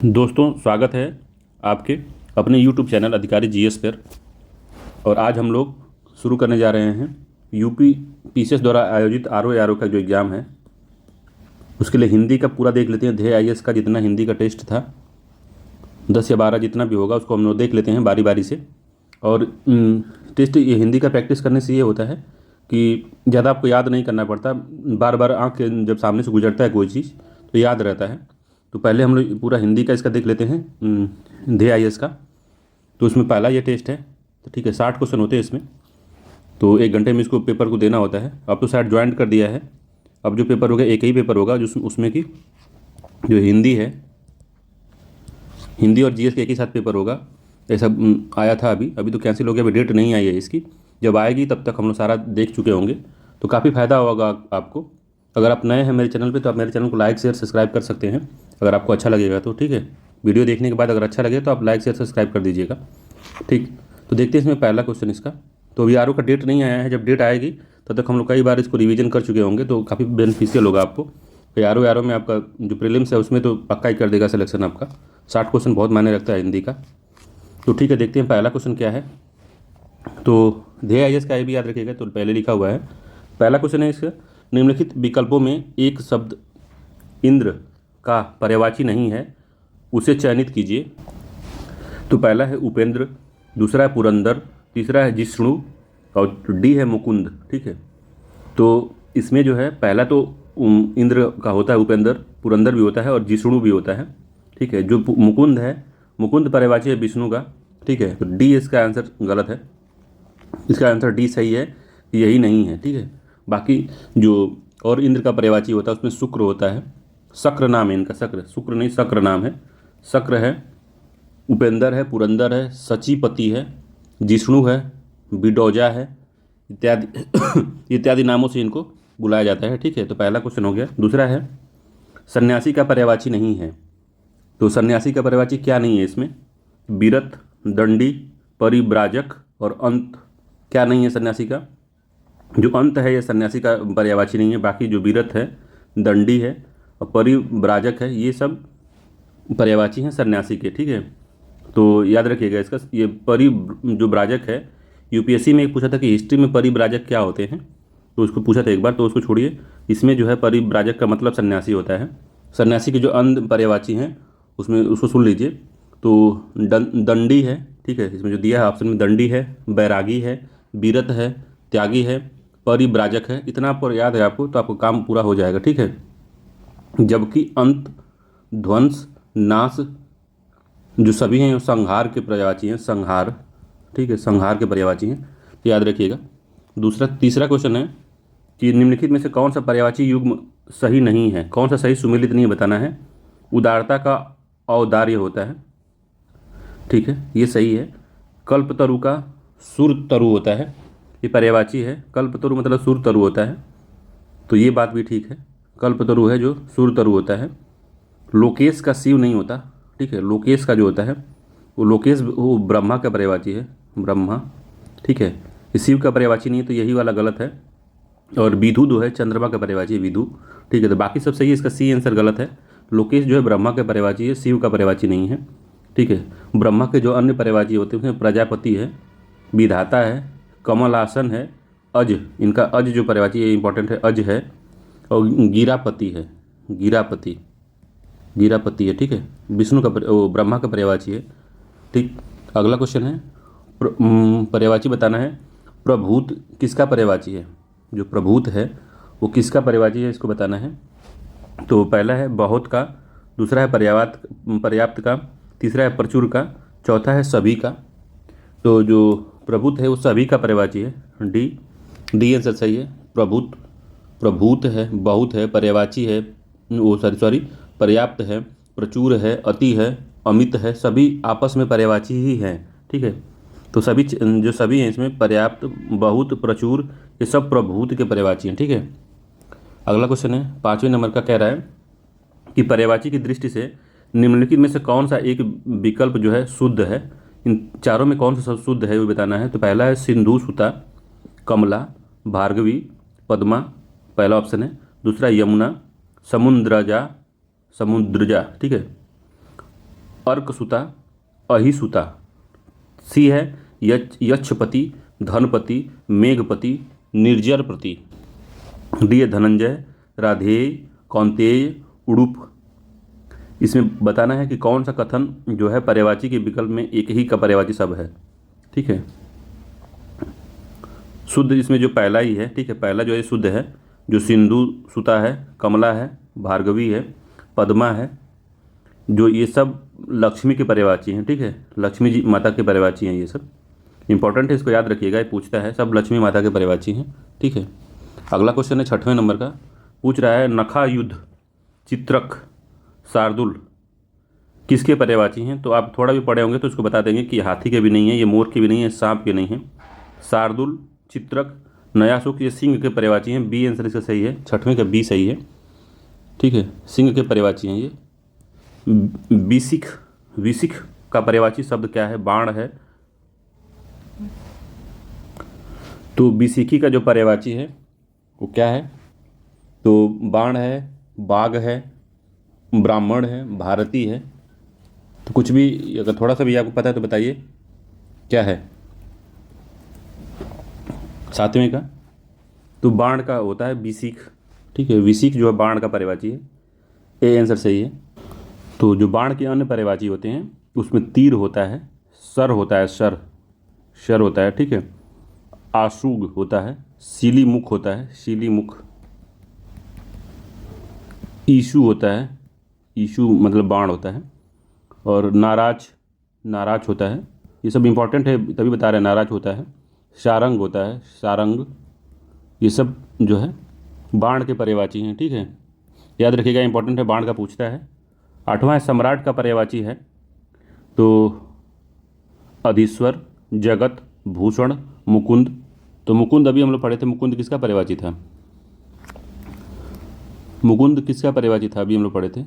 दोस्तों, स्वागत है आपके अपने YouTube चैनल अधिकारी जीएस पर। और आज हम लोग शुरू करने जा रहे हैं यूपी पीसीएस द्वारा आयोजित आरओ का जो एग्ज़ाम है उसके लिए हिंदी का पूरा देख लेते हैं। ध्येय आईएएस का जितना हिंदी का टेस्ट था 10 या 12 जितना भी होगा उसको हम लोग देख लेते हैं बारी बारी से। और टेस्ट ये हिंदी का प्रैक्टिस करने से ये होता है कि ज़्यादा आपको याद नहीं करना पड़ता, बार बार आँख जब सामने से गुजरता है कोई चीज़ तो याद रहता है। तो पहले हम लोग पूरा हिंदी का इसका देख लेते हैं ध्येय आईएएस का। तो उसमें पहला ये टेस्ट है, तो ठीक है 60 क्वेश्चन होते हैं इसमें, तो 1 घंटे में इसको पेपर को देना होता है। अब तो शायद ज्वाइंट कर दिया है, अब जो पेपर होगा एक ही पेपर होगा जो उसमें की जो हिंदी है, हिंदी और जीएस के एक ही साथ पेपर होगा। ऐसा आया था, अभी तो कैंसिल हो गया, अभी डेट नहीं आई है इसकी। जब आएगी तब तक हम लोग सारा देख चुके होंगे, तो काफ़ी फ़ायदा होगा आपको। अगर आप नए हैं मेरे चैनल पे तो आप मेरे चैनल को लाइक शेयर सब्सक्राइब कर सकते हैं अगर आपको अच्छा लगेगा तो, ठीक है। वीडियो देखने के बाद अगर अच्छा लगे तो आप लाइक शेयर सब्सक्राइब कर दीजिएगा, ठीक। तो देखते हैं इसमें पहला क्वेश्चन इसका। तो अभी आरओ का डेट नहीं आया है, जब डेट आएगी तब तक हम लोग कई बार इसको रिवीजन कर चुके होंगे, तो काफ़ी बेनिफिशियल होगा आपको। तो आरओ में आपका जो प्रीलिम्स है उसमें तो पक्का ही कर देगा सिलेक्शन आपका। 60 क्वेश्चन बहुत मायने रखता है हिंदी का। तो ठीक है, देखते हैं पहला क्वेश्चन क्या है। तो ध्येय आईएएस का ये भी याद रखिएगा, तो पहले लिखा हुआ है। पहला क्वेश्चन है इसका, निम्नलिखित विकल्पों में एक शब्द इंद्र का पर्यायवाची नहीं है, उसे चयनित कीजिए। तो पहला है उपेंद्र, दूसरा है पुरंदर, तीसरा है जिष्णु और डी है मुकुंद, ठीक है। तो इसमें जो है पहला तो इंद्र का होता है, उपेंद्र, पुरंदर भी होता है और जिष्णु भी होता है, ठीक है। जो मुकुंद है, मुकुंद पर्यायवाची है विष्णु का, ठीक है। तो डी इसका आंसर गलत है, इसका आंसर डी सही है, यही नहीं है, ठीक है। बाकी जो और इंद्र का पर्यायवाची होता है उसमें शुक्र होता है, शक्र नाम है इनका, शुक्र नहीं शक्र नाम है। शक्र है, उपेंद्र है, पुरंदर है, सचीपति है, जिष्णु है, बिडोजा है, इत्यादि इत्यादि नामों से इनको बुलाया जाता है, ठीक है। तो पहला क्वेश्चन हो गया। दूसरा है सन्यासी का पर्यायवाची नहीं है। तो सन्यासी का पर्यायवाची क्या नहीं है इसमें? विरत, दंडी, परिव्राजक और अंत क्या नहीं है सन्यासी का? जो अंत है ये सन्यासी का पर्यायवाची नहीं है। बाकी जो विरत है, दंडी है और परिव्राजक है, ये सब पर्यायवाची हैं सन्यासी के, ठीक है। तो याद रखिएगा इसका, ये जो व्राजक है, यूपीएससी में एक पूछा था कि हिस्ट्री में परिव्राजक क्या होते हैं, तो उसको पूछा था एक बार, तो उसको छोड़िए। इसमें जो है परिव्राजक का मतलब सन्यासी होता है। सन्यासी के जो अंध पर्यायवाची हैं उसमें उसको सुन लीजिए। तो दंडी है, ठीक है, इसमें जो दिया है ऑप्शन में दंडी है, बैरागी है, विरत है, त्यागी है, परिव्राजक है। इतना पर याद है आपको तो आपको काम पूरा हो जाएगा, ठीक है। जबकि अंत, ध्वंस, नाश जो सभी हैं संहार के पर्यायवाची हैं, संहार, ठीक है, संहार के पर्यायवाची हैं, तो याद रखिएगा। तीसरा क्वेश्चन है कि निम्नलिखित में से कौन सा पर्यायवाची युग्म सही नहीं है, कौन सा सही सुमेलित नहीं बताना है। उदारता का औदार्य होता है, ठीक है, ये सही है। कल्पतरु का सुरतरु होता है, ये पर्यायवाची है। कल्पतरु मतलब सुरतरु होता है, तो ये बात भी ठीक है। कल्पतरु है जो सुरतरु होता है। लोकेश का शिव नहीं होता, ठीक है। लोकेश का जो होता है वो लोकेश वो ब्रह्मा का पर्यायवाची है, ब्रह्मा, ठीक है। ये शिव का पर्यायवाची नहीं है, तो यही वाला गलत है। और विधु जो है चंद्रमा का पर्यायवाची है, विधु, ठीक है। तो बाकी सब सही है, इसका सी आंसर गलत है। लोकेश जो है ब्रह्मा का पर्यायवाची है, शिव का पर्यायवाची नहीं है, ठीक है। ब्रह्मा के जो अन्य पर्यायवाची होते हैं उसमें प्रजापति है, विधाता है, कमलासन है, अज, इनका अज जो पर्यायवाची है इंपॉर्टेंट है, अज है, और गिरापति है, गिरापति है, ठीक है। विष्णु का ब्रह्मा का पर्यायवाची है, ठीक। अगला क्वेश्चन है पर्यायवाची बताना है। प्रभूत किसका पर्यायवाची है? जो प्रभूत है वो किसका पर्यायवाची है, इसको बताना है। तो पहला है बहुत का, दूसरा है पर्याप्त का, तीसरा है प्रचुर का, चौथा है सभी का। तो जो प्रभूत है वो सभी का पर्यायवाची है, डी आंसर सही है। प्रभूत है, बहुत है, पर्यायवाची है, वो सॉरी पर्याप्त है, प्रचुर है, अति है, अमित है, सभी आपस में पर्यायवाची ही हैं, ठीक है। तो सभी जो सभी हैं इसमें पर्याप्त, बहुत, प्रचुर, ये सब प्रभूत के पर्यायवाची हैं, ठीक है। अगला क्वेश्चन है 5वें नंबर का, कह रहा है कि पर्यायवाची की दृष्टि से निम्नलिखित में से कौन सा एक विकल्प जो है शुद्ध है। इन चारों में कौन सा शुद्ध है वो बताना है। तो पहला है सिंधु सुता, कमला, भार्गवी, पद्मा, पहला ऑप्शन है। दूसरा यमुना, समुद्रजा, ठीक है। अर्कसुता, अहिसुता। सी है यक्षपति, धनपति, मेघपति, निर्जरपति। डी है धनंजय, राधेय, कौंतेय, उडुप। इसमें बताना है कि कौन सा कथन जो है पर्यायवाची के विकल्प में एक ही का पर्यायवाची शब्द है। ठीक है, शुद्ध इसमें जो पहला ही है। ठीक है, पहला जो है शुद्ध है, जो सिंधु सुता है, कमला है, भार्गवी है, पद्मा है, जो ये सब लक्ष्मी के पर्यायवाची हैं। ठीक है, लक्ष्मी जी माता के पर्यायवाची हैं। ये सब इंपॉर्टेंट है, इसको याद रखिएगा, ये पूछता है, सब लक्ष्मी माता के पर्यायवाची हैं। ठीक है, अगला क्वेश्चन है 6वें नंबर का, पूछ रहा है नखा, युद्ध, चित्रक, शार्दुल किसके पर्यायवाची हैं। तो आप थोड़ा भी पढ़े होंगे तो इसको बता देंगे कि हाथी के भी नहीं है, ये मोर के भी नहीं है, सांप के नहीं है। शार्दुल, चित्रक, नयासुक ये सिंह के पर्यायवाची हैं। बी आंसर इसका सही है, 6वें का बी सही है। ठीक है, सिंह के पर्यायवाची हैं ये। विसिख, विसिख का पर्यायवाची शब्द क्या है, बाण है। तो विसिखी का जो पर्यायवाची है वो क्या है, तो बाण है, बाघ है, ब्राह्मण है, भारती है। तो कुछ भी अगर थोड़ा सा भी आपको पता है तो बताइए क्या है 7वें का। तो बाण का होता है विसिख। ठीक है, विसिख जो है बाण का पर्यायवाची है। ए आंसर सही है। तो जो बाण के अन्य पर्यायवाची होते हैं उसमें तीर होता है, सर होता है, शर होता है। ठीक है, आशुग होता है, सीली मुख होता है, सीली मुख, ईशु होता है, ईशु मतलब बाण होता है, और नाराज, नाराज होता है। ये सब इंपॉर्टेंट है तभी बता रहे हैं, नाराज होता है। शारंग होता है, शारंग। ये सब जो है बाण के पर्यायवाची हैं। ठीक है, याद रखिएगा, इंपॉर्टेंट है, बाण का पूछता है। 8वां है सम्राट का पर्यायवाची है। तो अधीश्वर, जगत, भूषण, मुकुंद। तो मुकुंद अभी हम लोग पढ़े थे, मुकुंद किसका पर्यायवाची था, मुकुंद किसका पर्यायवाची था, अभी हम लोग पढ़े थे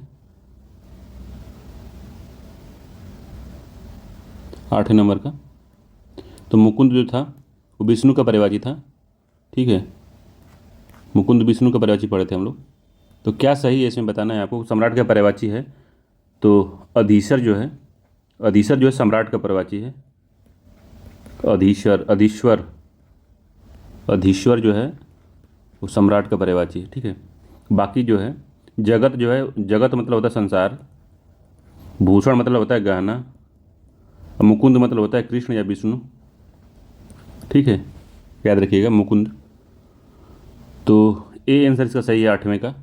8वें नंबर का। तो मुकुंद जो था वो विष्णु का पर्यायवाची था। ठीक है, मुकुंद विष्णु का पर्यायवाची पढ़े थे हम लोग। तो क्या सही है इसमें बताना है आपको। सम्राट का पर्यायवाची है तो अधीश्वर जो है, अधीश्वर जो है सम्राट का पर्यायवाची है। अधीश्वर, अधीश्वर, अधीश्वर जो है वो सम्राट का पर्यायवाची है। ठीक है, बाकी जो है जगत जो है, जगत मतलब होता है संसार, भूषण मतलब होता है गहना, और मुकुंद मतलब होता है कृष्ण या विष्णु। ठीक है, याद रखिएगा मुकुंद। तो ए आंसर इसका सही है 8वें का,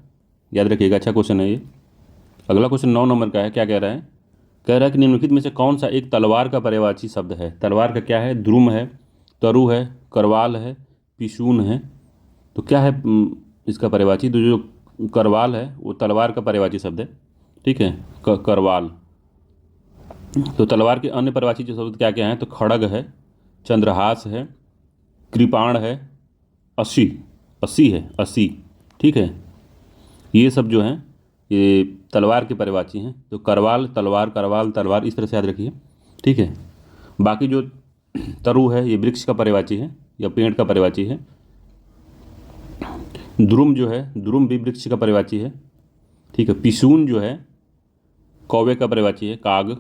याद रखिएगा, अच्छा क्वेश्चन है ये। अगला क्वेश्चन 9 नंबर का है, क्या कह रहा है, कह रहा है कि निम्नलिखित में से कौन सा एक तलवार का पर्यायवाची शब्द है। तलवार का क्या है, द्रुम है, तरु है, करवाल है, पिशून है। तो क्या है इसका पर्यायवाची, तो जो करवाल है वो तलवार का पर्यायवाची शब्द है। ठीक है, करवाल। तो तलवार के अन्य पर्यायवाची जो शब्द क्या क्या हैं, तो खड़ग है, चंद्रहास है, कृपाण है, असी, असी है, असी। ठीक है, ये सब जो हैं ये तलवार के पर्यायवाची हैं। तो करवाल तलवार, करवाल तलवार, इस तरह से याद रखिए। ठीक है, बाकी जो तरु है ये वृक्ष का पर्यायवाची है या पेड़ का पर्यायवाची है। द्रुम जो है, द्रुम भी वृक्ष का पर्यायवाची है। ठीक है, पिशून जो है कौवे का पर्यायवाची है, काग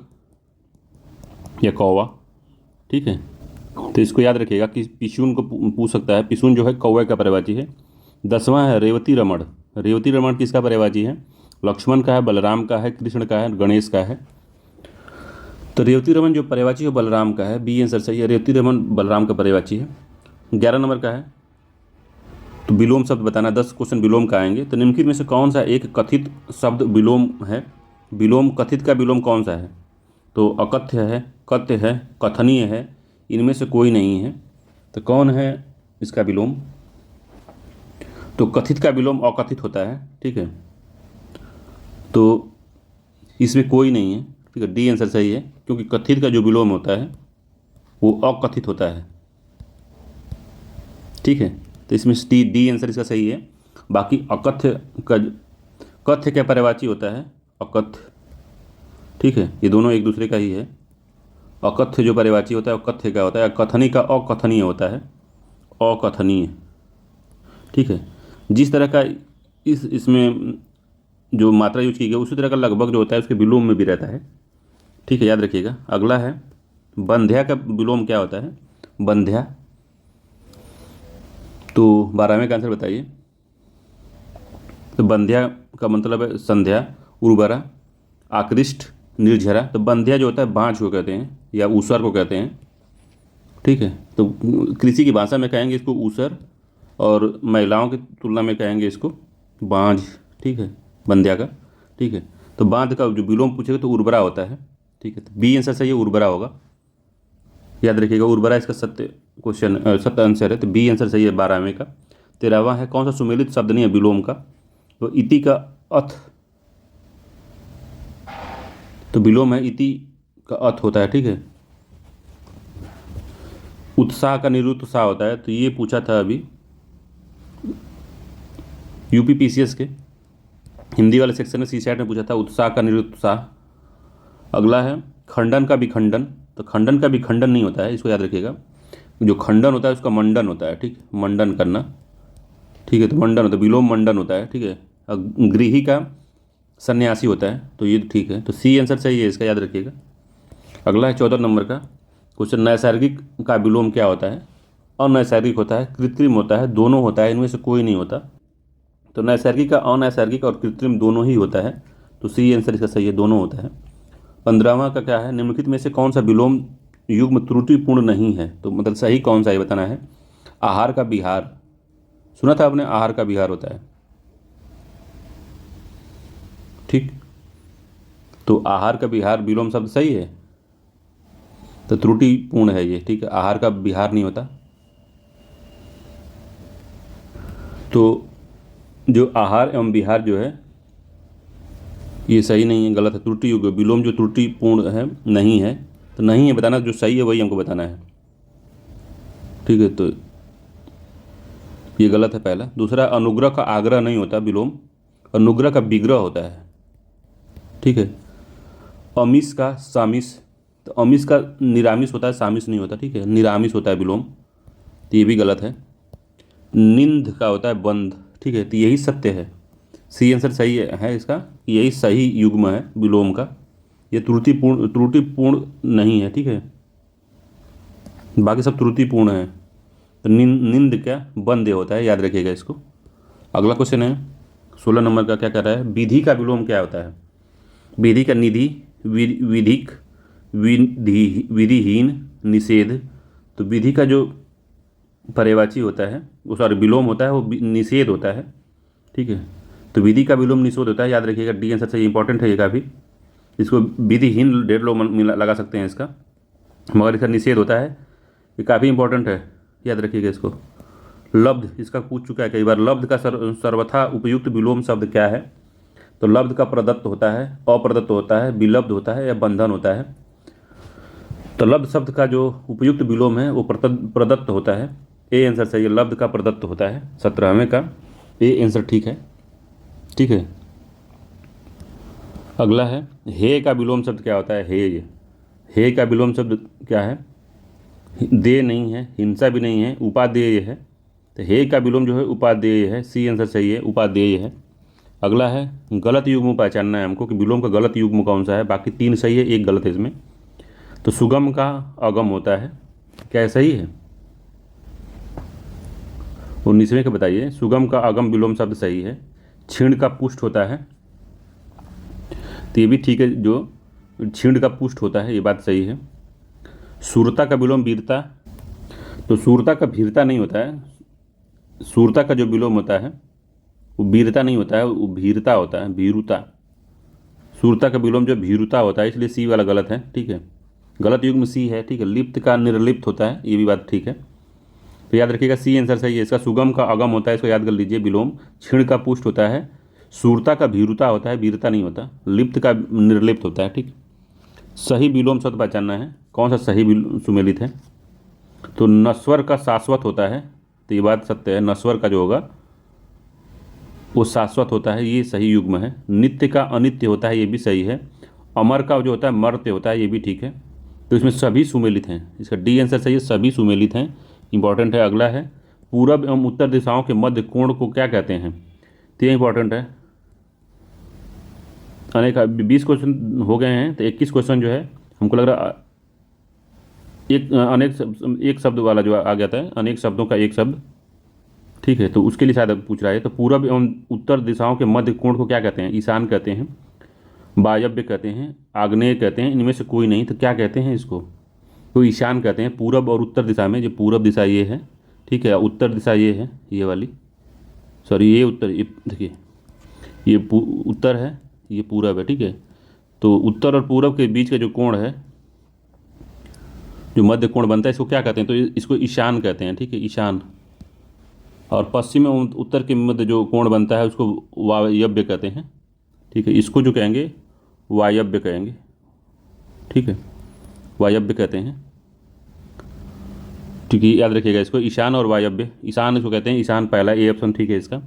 या कौवा। ठीक है, तो इसको याद रखिएगा कि पिशून को पूछ सकता है, पिशून जो है कौवे का पर्यायवाची है। 10वां है रेवती रमण। रेवती रमण किसका पर्यायवाची है, लक्ष्मण का है, बलराम का है, कृष्ण का है, गणेश का है। तो रेवती रमन जो पर्यायवाची है बलराम का है, बी आंसर सही है, रेवती रमन बलराम का पर्यायवाची है। 11 नंबर का है, तो विलोम शब्द बताना, 10 क्वेश्चन विलोम का आएंगे। तो निम्नलिखित में से कौन सा एक कथित शब्द विलोम है, विलोम, कथित का विलोम कौन सा है, तो अकथ्य है, कथ्य है, कथनीय है, इनमें से कोई नहीं है। तो कौन है इसका विलोम, तो कथित का विलोम अकथित होता है। ठीक है, तो इसमें कोई नहीं है। ठीक है, डी आंसर सही है, क्योंकि कथित का जो विलोम होता है वो अकथित होता है। ठीक है, तो इसमें डी आंसर इसका सही है। बाकी अकथ्य का, कथ्य का पर्यायवाची होता है अकथ्य। ठीक है, ये दोनों एक दूसरे का ही है। अकथ्य जो पर्यायवाची होता है वो कथ्य का होता है, कथनी का अकथनीय होता है, अकथनीय। ठीक है, जिस तरह का इसमें जो मात्रा यूज की गई उसी तरह का लगभग जो होता है उसके विलोम में भी रहता है। ठीक है, याद रखिएगा। अगला है बंध्या का विलोम क्या होता है? बंध्या, तो 12वें का आंसर बताइए। तो बंध्या का मतलब है संध्या, उर्वरा, आकृष्ट, निर्झरा। तो बंध्या जो होता है बाँझ को कहते हैं या ऊसर को कहते हैं। ठीक है, तो कृषि की भाषा में कहेंगे इसको ऊसर, और महिलाओं की तुलना में कहेंगे इसको बाँझ। ठीक है, बंध्या का। ठीक है, तो बाँध का जो विलोम पूछेगा तो उर्वरा होता है। ठीक है, तो बी आंसर सही है, उर्वरा होगा। याद रखिएगा, उर्वरा इसका सत्य क्वेश्चन सत्य आंसर है, तो बी आंसर सही है 12वें का। 13वां है कौन सा सुमेलित शब्द नहीं है विलोम का? तो इति का अथ, तो विलोम है इति का अथ होता है। ठीक है, उत्साह का निरुत्साह होता है, तो ये पूछा था अभी यूपीपीसीएस के हिंदी वाले सेक्शन में, सी सैट में पूछा था उत्साह का निरुत्साह। अगला है खंडन का विखंडन, तो खंडन का विखंडन नहीं होता है, इसको याद रखिएगा। जो खंडन होता है उसका मंडन होता है। ठीक, मंडन करना। ठीक है, तो मंडन होता है, विलोम मंडन होता है। ठीक है, गृही का सन्यासी होता है, तो ये ठीक है, तो सी आंसर सही है इसका, याद रखिएगा। अगला है 14 नंबर का क्वेश्चन, नैसर्गिक का विलोम क्या होता है? अनैसर्गिक होता है, कृत्रिम होता है, दोनों होता है, इनमें से कोई नहीं होता। तो नैसर्गिक का अनैसर्गिक और कृत्रिम दोनों ही होता है, तो सी आंसर इसका सही है, दोनों होता है। 15वां का क्या है, निम्नलिखित में से कौन सा विलोम युग्म त्रुटिपूर्ण नहीं है? तो मतलब सही कौन सा ये बताना है। आहार का विहार, सुना था आपने, आहार का विहार होता है। ठीक, तो आहार का विहार विलोम शब्द सही है, तो त्रुटिपूर्ण है ये। ठीक है, आहार का विहार नहीं होता। तो जो आहार एवं विहार जो है ये सही नहीं है, गलत है, त्रुटि युग विलोम जो त्रुटिपूर्ण है नहीं है, तो नहीं है बताना, जो सही है वही हमको बताना है। ठीक है, तो ये गलत है पहला। दूसरा, अनुग्रह का आग्रह नहीं होता विलोम, अनुग्रह का विग्रह होता है। ठीक है, अमीश का सामिश, तो अमीश का निरामिष होता है, सामिश नहीं होता। ठीक है, निरामिष होता है विलोम, तो ये भी गलत है। निंद का होता है बंध। ठीक है, तो यही सत्य है, सी आंसर सही है इसका, यही सही युग्म है विलोम का, ये त्रुटिपूर्ण नहीं है। ठीक है, बाकी सब त्रुटिपूर्ण है। तो निंद क्या बंद होता है, याद रखिएगा इसको। अगला क्वेश्चन है 16 नंबर का, क्या कर रहा है, विधि का विलोम क्या होता है? विधि का निधि, विधिक, विधिहीन, निषेध। तो विधि का जो पर्यायवाची होता है वो, सॉरी विलोम होता है, वो निषेध होता है। ठीक है, तो विधि का विलोम निषेध होता है, याद रखिएगा, डी आंसर से इंपॉर्टेंट है ये काफ़ी। इसको विधिहीन 1.5 लोग लगा सकते हैं इसका, मगर इसका निषेध होता है, ये काफ़ी इंपॉर्टेंट है, याद रखिएगा इसको। लब्ध, इसका पूछ चुका है कई बार, लब्ध का सर्वथा उपयुक्त विलोम शब्द क्या है? तो लब्ध का प्रदत्त होता है, अप्रदत्त होता है, विलब्ध होता है या बंधन होता है। तो लब्ध शब्द का जो उपयुक्त विलोम है वो प्रदत्त होता है, ए आंसर सही है, लब्ध का प्रदत्त होता है। 17वें का ए आंसर ठीक है। ठीक है, अगला है हे का विलोम शब्द क्या होता है? हे का विलोम शब्द क्या है? दे नहीं है, हिंसा भी नहीं है, उपादेय है। तो हे का विलोम जो है उपादेय है, सी आंसर सही है, उपादेय है। अगला है गलत युग्म पहचानना है हमको कि विलोम का गलत युग्म कौन सा है, बाकी 3 सही है, 1 गलत है इसमें। तो सुगम का अगम होता है, क्या सही है? 19वें का बताइए, सुगम का अगम विलोम शब्द सही है। छीण का पुष्ट होता है, तो ये भी ठीक है, जो छीण का पुष्ट होता है ये बात सही है। सूरता का विलोम वीरता, तो सूरता का भीरता नहीं होता है, सूरता का जो विलोम होता है वो वीरता नहीं होता है, वो भीरता होता है, भीरुता। सूरता का विलोम जो भीरुता होता है, इसलिए सी वाला गलत है। ठीक है, गलत युग्म सी है। ठीक है, लिप्त का निर्लिप्त होता है, ये भी बात ठीक है, तो याद रखिएगा सी आंसर सही है इसका। सुगम का अगम होता है, इसको याद कर लीजिए विलोम। क्षीण का पुष्ट होता है, सूरता का भीरुता होता है, वीरता नहीं होता। लिप्त का निर्लिप्त होता है। ठीक, सही विलोम शब्द पहचानना है, कौन सा सही सुमेलित है? तो नश्वर का शाश्वत होता है, तो ये बात सत्य है, नश्वर का जो होगा वो शाश्वत होता है, ये सही युग्म है। नित्य का अनित्य होता है, ये भी सही है। अमर का जो होता है मर्त्य होता है, ये भी ठीक है। तो इसमें सभी सुमेलित हैं, इसका डी आंसर सही है, सभी सुमेलित हैं, इंपॉर्टेंट है। अगला है पूरब एवं उत्तर दिशाओं के मध्य कोण को क्या कहते हैं? तो ये इंपॉर्टेंट है, अनेक 20 क्वेश्चन हो गए हैं, तो 21 क्वेश्चन जो है हमको लग रहा एक शब्द वाला जो आ गया था, अनेक शब्दों का एक शब्द, ठीक है, तो उसके लिए शायद पूछ रहा है। तो पूरब एवं उत्तर दिशाओं के मध्य कोण को क्या कहते हैं? ईशान कहते हैं, वायव्य कहते हैं, आग्नेय कहते हैं, इनमें से कोई नहीं, तो क्या कहते हैं इसको? तो ईशान कहते हैं। पूरब और उत्तर दिशा में, जो पूरब दिशा ये है, ठीक है, उत्तर दिशा ये है, ये वाली, सॉरी ये उत्तर, ये देखिए, ये उत्तर है, ये पूरब है, ठीक है। तो उत्तर और पूरब के बीच का जो कोण है, जो मध्य कोण बनता है, इसको क्या कहते हैं? तो इसको ईशान कहते हैं, ठीक है, ईशान। और पश्चिम एवं उत्तर के मध्य जो कोण बनता है उसको वायव्य कहते हैं, ठीक है। इसको जो कहेंगे वायव्य कहेंगे, ठीक है, वायव्य कहते हैं, ठीक है, याद रखिएगा इसको, ईशान और वायव्य। ईशान इसको कहते हैं, ईशान पहला, ए ऑप्शन ठीक है इसका।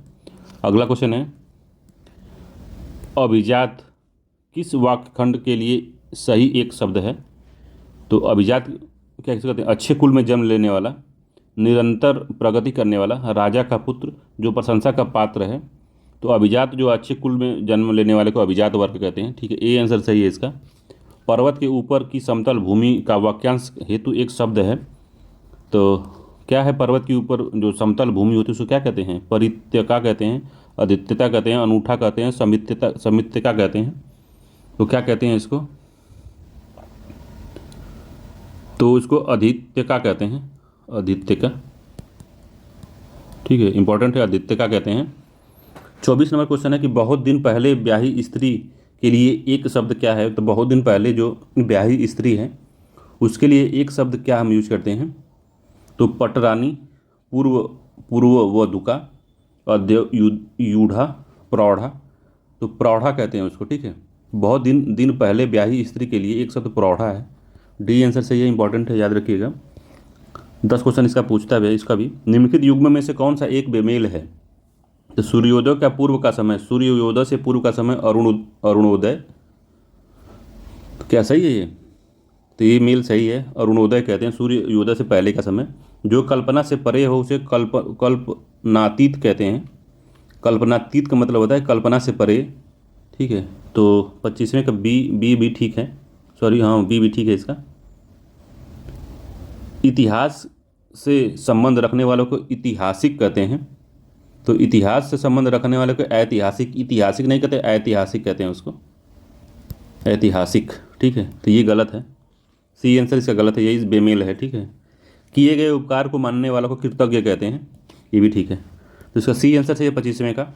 अगला क्वेश्चन है, अभिजात किस वाक्यखंड के लिए सही एक शब्द है? तो अभिजात क्या कहते हैं? अच्छे कुल में जन्म लेने वाला, निरंतर प्रगति करने वाला, राजा का पुत्र, जो प्रशंसा का पात्र है। तो अभिजात जो अच्छे कुल में जन्म लेने वाले को अभिजात वर्ग कहते हैं, ठीक है, ए आंसर सही है इसका। पर्वत के ऊपर की समतल भूमि का वाक्यांश हेतु एक शब्द है, तो क्या है? पर्वत के ऊपर जो समतल भूमि होती है उसको क्या कहते हैं? परित्यका कहते हैं, आदित्यता कहते हैं, अनूठा कहते हैं, समित्यका कहते हैं। तो क्या कहते हैं इसको? तो इसको आदित्यका कहते हैं, आदित्यका, ठीक है, इंपॉर्टेंट है, आदित्यका कहते हैं। 24 नंबर क्वेश्चन है कि बहुत दिन पहले ब्याही स्त्री के लिए एक शब्द क्या है? तो बहुत दिन पहले जो ब्याही स्त्री है उसके लिए एक शब्द क्या हम यूज करते हैं? तो पटरानी, पूर्ववधुका, अद्यूढ़ा, प्रौढ़ा। तो प्रौढ़ा कहते हैं उसको, ठीक है। बहुत दिन पहले ब्याही स्त्री के लिए एक शब्द प्रौढ़ा है, डी आंसर सही है, इंपॉर्टेंट है, याद रखिएगा। 10 क्वेश्चन इसका पूछता है, इसका भी। निम्नलिखित युग्म में से कौन सा एक बेमेल है? तो सूर्योदय का पूर्व का समय, सूर्योदय से पूर्व का समय अरुणोदय, तो क्या सही है ये? तो ये मेल सही है, अरुणोदय कहते हैं सूर्योदय से पहले का समय। जो कल्पना से परे हो उसे कल्पनातीत कहते हैं। कल्पनातीत का मतलब होता है कल्पना से परे, ठीक है। तो 25वें का बी भी ठीक है, सॉरी हाँ बी भी ठीक है इसका। इतिहास से संबंध रखने वालों को ऐतिहासिक कहते हैं। तो इतिहास से संबंध रखने वाले को ऐतिहासिक, ऐतिहासिक नहीं कहते, ऐतिहासिक कहते हैं उसको, ऐतिहासिक, ठीक है। तो ये गलत है, सी आंसर इसका गलत है, यही बेमेल है, ठीक है। किए गए उपकार को मानने वालों को कृतज्ञ कहते हैं, ये भी ठीक है। तो इसका सी आंसर चाहिए 25वें का।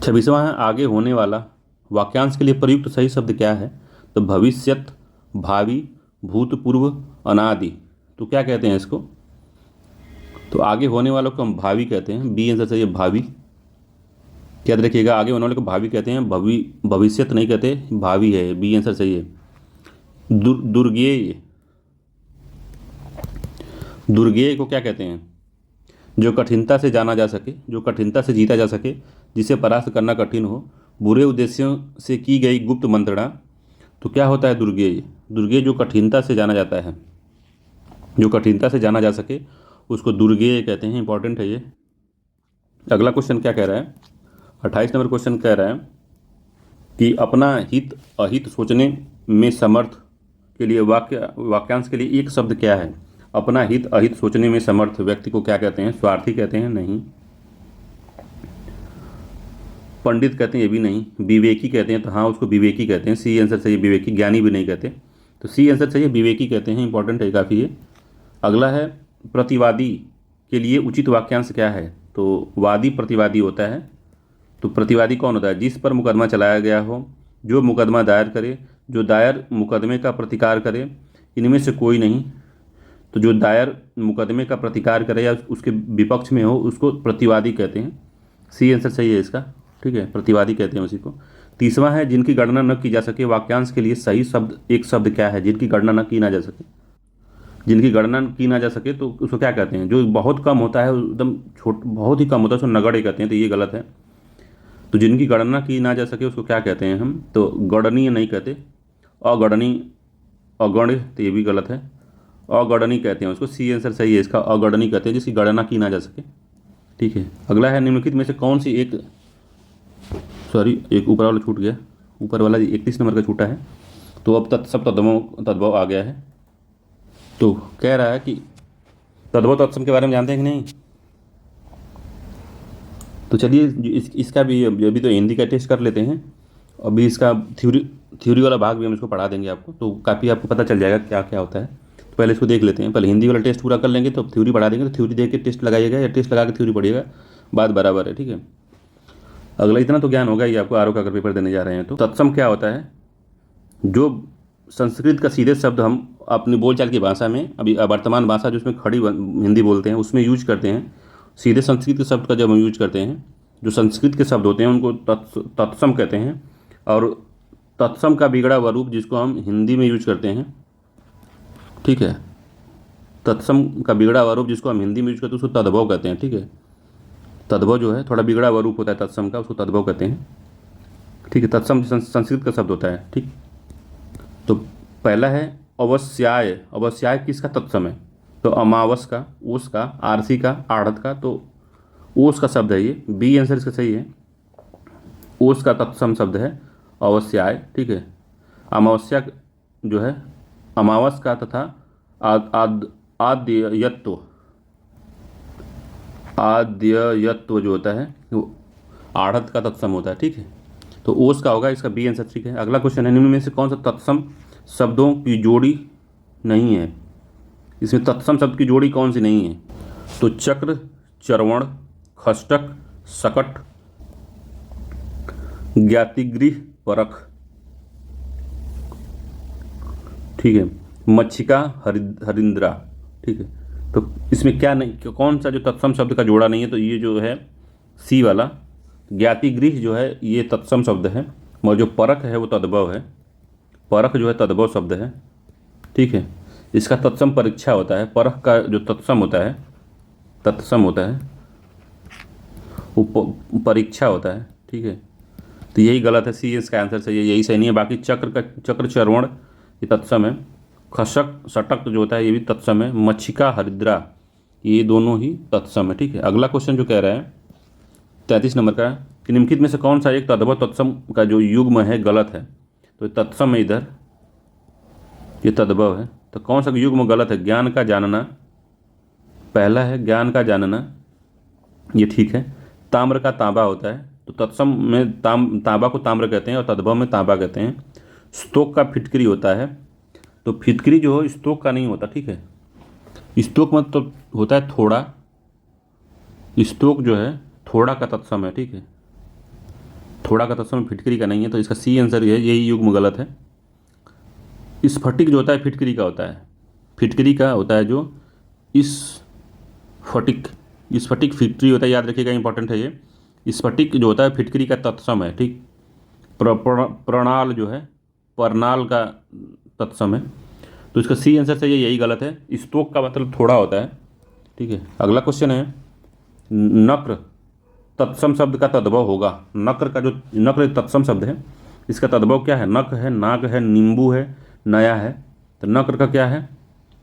26वां है, आगे होने वाला वाक्यांश के लिए प्रयुक्त सही शब्द क्या है? तो भविष्यत, भावी, भूतपूर्व, अनादि। तो क्या कहते हैं इसको? तो आगे होने वालों को हम भावी कहते हैं, बी आंसर सही है, भावी, याद रखिएगा। आगे होने वाले को भावी कहते हैं, भविष्यत नहीं कहते, भावी है, बी आंसर सही है। दुर्गेय, दुर्गेय को क्या कहते हैं? जो कठिनता से जाना जा सके, जो कठिनता से जीता जा सके, जिसे परास्त करना कठिन हो, बुरे उद्देश्यों से की गई गुप्त मंत्रणा। तो क्या होता है दुर्गेय? दुर्गेय जो कठिनता से जाना जाता है, जो कठिनता से जाना जा सके उसको दुर्गेय कहते हैं, इंपॉर्टेंट है ये। अगला क्वेश्चन क्या कह रहा है? 28 नंबर क्वेश्चन कह रहा है कि अपना हित अहित सोचने में समर्थ के लिए वाक्यांश के लिए एक शब्द क्या है? अपना हित अहित सोचने में समर्थ व्यक्ति को क्या कहते हैं? स्वार्थी कहते हैं, नहीं। पंडित कहते हैं, ये भी नहीं। विवेकी कहते हैं, तो हाँ उसको विवेकी कहते हैं, सी आंसर सही है, विवेकी। ज्ञानी भी नहीं कहते, तो सी आंसर सही है, विवेकी कहते हैं, इंपॉर्टेंट है काफ़ी है। अगला है, प्रतिवादी के लिए उचित वाक्यांश क्या है? तो वादी प्रतिवादी होता है। तो प्रतिवादी कौन होता है? जिस पर मुकदमा चलाया गया हो, जो मुकदमा दायर करे, जो दायर मुकदमे का प्रतिकार करे, इनमें से कोई नहीं। तो जो दायर मुकदमे का प्रतिकार करे या उसके विपक्ष में हो उसको प्रतिवादी कहते हैं, सी आंसर सही है इसका, ठीक है, प्रतिवादी कहते हैं उसी को। 30वां है, जिनकी गणना न की जा सके, वाक्यांश के लिए सही शब्द एक शब्द क्या है? जिनकी गणना न की ना जा सके, जिनकी गणना की ना जा सके तो उसको क्या कहते हैं? जो बहुत कम होता है, एकदम बहुत ही कम होता है, उसको नगण्य कहते हैं, तो ये गलत है। तो जिनकी गणना की ना जा सके उसको क्या कहते हैं हम? तो गणनीय नहीं कहते, अगणनीय, अगण्य, तो ये भी गलत है, अगणनीय कहते हैं उसको, सी आंसर सही है इसका, अगणनीय कहते हैं जिसकी गणना की ना जा सके, ठीक है। अगला है, निम्नलिखित में से कौन सी एक ऊपर वाला छूट गया, ऊपर वाला 31 नंबर का छूटा है। तो अब सब तद्भव आ गया है। तो कह रहा है कि तद्भव तत्सम के बारे में जानते हैं कि नहीं? तो चलिए इसका भी अभी तो हिंदी का टेस्ट कर लेते हैं। अभी इसका थ्योरी वाला भाग भी हम इसको पढ़ा देंगे आपको, तो काफ़ी आपको पता चल जाएगा क्या क्या होता है। तो पहले इसको देख लेते हैं। पहले हिंदी वाला टेस्ट पूरा कर लेंगे तो थ्योरी पढ़ा देंगे। तो थ्योरी देख के टेस्ट लगाइएगा या टेस्ट लगा के थ्योरी पढ़िएगा, बात बराबर है, ठीक है। अगला इतना तो ज्ञान होगा ही आपको, आरओ का अगर पेपर देने जा रहे हैं तो। तत्सम क्या होता है? जो संस्कृत का सीधे शब्द हम अपनी बोलचाल की भाषा में, अभी वर्तमान भाषा जो उसमें खड़ी हिंदी बोलते हैं उसमें यूज करते हैं, सीधे संस्कृत के शब्द का जब हम यूज करते हैं, जो संस्कृत के शब्द होते हैं उनको तत्सम कहते हैं। और तत्सम का बिगड़ा हुआ रूप जिसको हम हिंदी में यूज करते हैं, ठीक है, तत्सम का बिगड़ा हुआ रूप जिसको हम हिंदी में यूज करते हैं उसको तद्भव कहते हैं, ठीक है। तद्भव जो है थोड़ा बिगड़ा हुआ रूप होता है तत्सम का, उसको तद्भव कहते हैं, ठीक है। तत्सम संस्कृत का शब्द होता है, ठीक। तो पहला है अवस्याय। अवस्याय किसका तत्सम है? तो अमावस का, ओस का, आरसी का, आढ़त का, तो ओस का शब्द है ये, बी आंसर इसका सही है। ओस का तत्सम शब्द है अवस्याय, ठीक है। अमावस्या जो है अमावस का तथा आद्ययत्व, आद्ययत्व जो होता है वो आढ़त का तत्सम होता है, ठीक है। तो ओस का होगा इसका बी आंसर, ठीक है। अगला क्वेश्चन है, निम्न में से कौन सा तत्सम शब्दों की जोड़ी नहीं है? इसमें तत्सम शब्द की जोड़ी कौन सी नहीं है? तो चक्र, चरवण, खष्टक, सकट, ज्ञातिगृह, परख, ठीक है, मच्छिका, हरिंद्रा, ठीक है। तो इसमें क्या नहीं, कौन सा जो तत्सम शब्द का जोड़ा नहीं है? तो ये जो है सी वाला ज्ञातिगृह जो है ये तत्सम शब्द है, और जो परख है वो तद्भव है। परख जो है तद्भव शब्द है, ठीक है। इसका तत्सम परीक्षा होता है। परख का जो तत्सम होता है, तत्सम होता है वो परीक्षा होता है, ठीक है। तो यही गलत है, सी इसका आंसर सही है, यही सही नहीं है। बाकी चक्र चरवण ये तत्सम है। खशक सटक जो होता है ये भी तत्सम है। मच्छिका, हरिद्रा ये दोनों ही तत्सम है, ठीक है। अगला क्वेश्चन जो कह रहा है 33 नंबर का, कि निम्नलिखित में से कौन सा एक तद्भव तत्सम का जो युग्म है गलत है? तो तत्सम है इधर, ये तद्भव है, तो कौन सा युग्म गलत है? ज्ञान का जानना पहला है, ज्ञान का जानना ये ठीक है। ताम्र का तांबा होता है, तो तत्सम में तांबा को ताम्र कहते हैं और तद्भव में तांबा कहते हैं। स्तोक का फिटकरी होता है, तो फिटकरी जो हो स्तोक का नहीं होता, ठीक है। स्तोक मतलब होता है थोड़ा, स्तोक जो है थोड़ा का तत्सम है, ठीक है। थोड़ा का तत्सम फिटकरी का नहीं है, तो इसका सी आंसर है, यही युग्म गलत है। स्फटिक जो होता है फिटकरी का होता है, फिटकरी का होता है जो स्फटिक फिटकरी होता है, याद रखिएगा, इंपॉर्टेंट है ये। स्फटिक जो होता है फिटकरी का तत्सम है, ठीक। प्रणाल जो है परनाल का तत्सम है, तो इसका सी आंसर से यही गलत है। स्तोक का मतलब थोड़ा होता है, ठीक है। अगला क्वेश्चन है, नक्र तत्सम शब्द का तद्भव होगा। नक्र का जो नक्र तत्सम शब्द है इसका तद्भव क्या है? नक है, नाक है, नींबू है, नया है। तो नक्र का क्या है?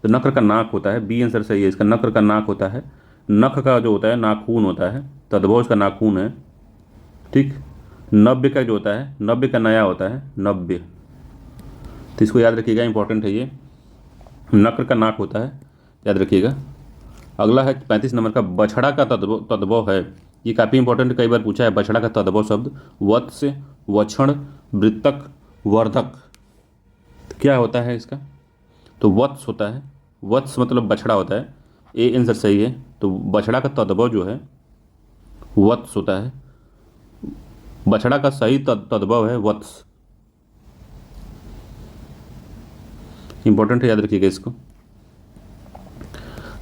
तो नक्र का नाक होता है, बी आंसर सही है इसका, नक्र का नाक होता है। नख का जो होता है नाखून होता है, तद्भव इसका नाखून है, ठीक। नव्य का जो होता है, नव्य का नया होता है, नव्य, तो इसको याद रखिएगा, इंपॉर्टेंट है ये। नक्र का नाक होता है, याद रखिएगा। अगला है 35 नंबर का, बछड़ा का तद्भव है, ये काफ़ी इंपॉर्टेंट, कई बार पूछा है। बछड़ा का तद्भव शब्द वत्स, वक्षण, वृत्तक, वर्धक, तो क्या होता है इसका? तो वत्स होता है, वत्स मतलब बछड़ा होता है, ए आंसर सही है। तो बछड़ा का तद्भव जो है वत्स होता है, बछड़ा का सही तद्भव है वत्स, इंपॉर्टेंट है, याद रखिएगा इसको।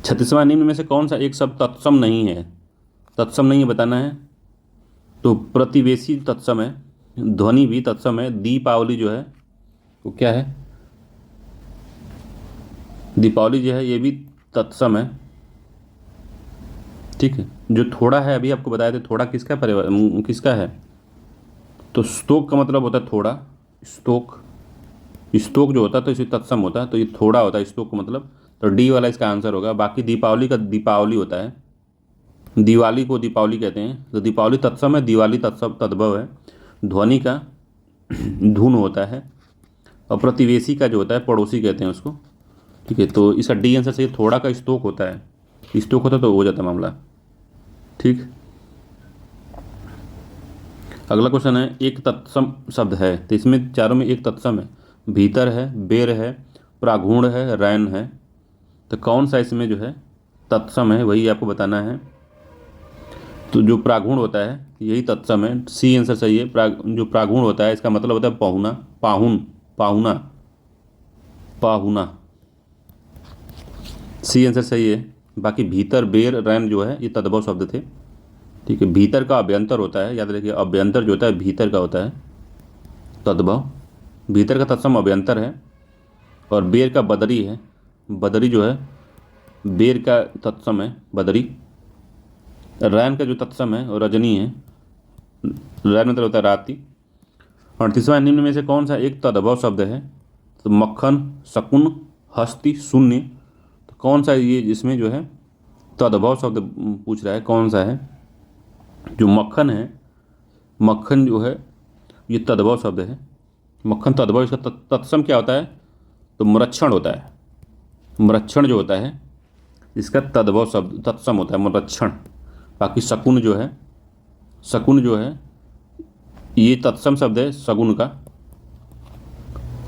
36वां, निम्न में से कौन सा एक शब्द तत्सम नहीं है? तत्सम नहीं है बताना है। तो प्रतिवेशी तत्सम है, ध्वनि भी तत्सम है। दीपावली जो है वो क्या है? दीपावली जो है ये भी तत्सम है, ठीक है। जो थोड़ा है अभी आपको बताया था, थोड़ा किसका परिवार किसका है? तो स्तोक का मतलब होता है थोड़ा, स्तोक, स्तोक जो होता है तो इसे तत्सम होता है, तो ये थोड़ा होता है स्तोक का मतलब, तो डी वाला इसका आंसर होगा। बाकी दीपावली का दीपावली होता है, दिवाली को दीपावली कहते हैं, तो दीपावली तत्सम है, दिवाली तत्सम तद्भव है। ध्वनि का धुन होता है, और प्रतिवेशी का जो होता है पड़ोसी कहते हैं उसको, ठीक है। तो इसका डी आंसर सही है। थोड़ा का स्टोक होता है, स्टोक होता है तो हो जाता है मामला, ठीक। अगला क्वेश्चन है, एक तत्सम शब्द है, तो इसमें चारों में एक तत्सम है। भीतर है, बेर है, प्रागुण है, रैन है। तो कौन सा इसमें जो है तत्सम है, वही आपको बताना है। तो जो प्रागुण होता है यही तत्सम है, सी आंसर सही है। जो प्रागुण होता है इसका मतलब होता है पहुना, पाहुन, पाहुना, पाहुना, सी आंसर सही है। बाकी भीतर, बेर, रैन जो है ये तद्भव शब्द थे, ठीक है। भीतर का अभ्यंतर होता है, याद रखिए अभ्यंतर जो होता है भीतर का होता है तद्भव। भीतर का तत्सम अभ्यंतर है। और बेर का बदरी है, बदरी जो है बेर का तत्सम है बदरी। रैन का जो तत्सम है वो रजनी है, रैन मतलब होता है राति। और तीसरा, निम्न में से कौन सा एक तद्भव शब्द है? तो मक्खन, शकुन, हस्ती, शून्य। तो कौन सा ये जिसमें जो है तद्भव शब्द पूछ रहा है, कौन सा है? जो मक्खन है, मक्खन जो है ये तद्भव शब्द है। मक्खन तद्भव, इसका तत्सम क्या होता है? तो मरक्षण होता है। मरक्षण जो होता है इसका तद्भव शब्द तत्सम होता है मरक्षण। बाकी शकुन जो है, शकुन जो है ये तत्सम शब्द है शगुन का।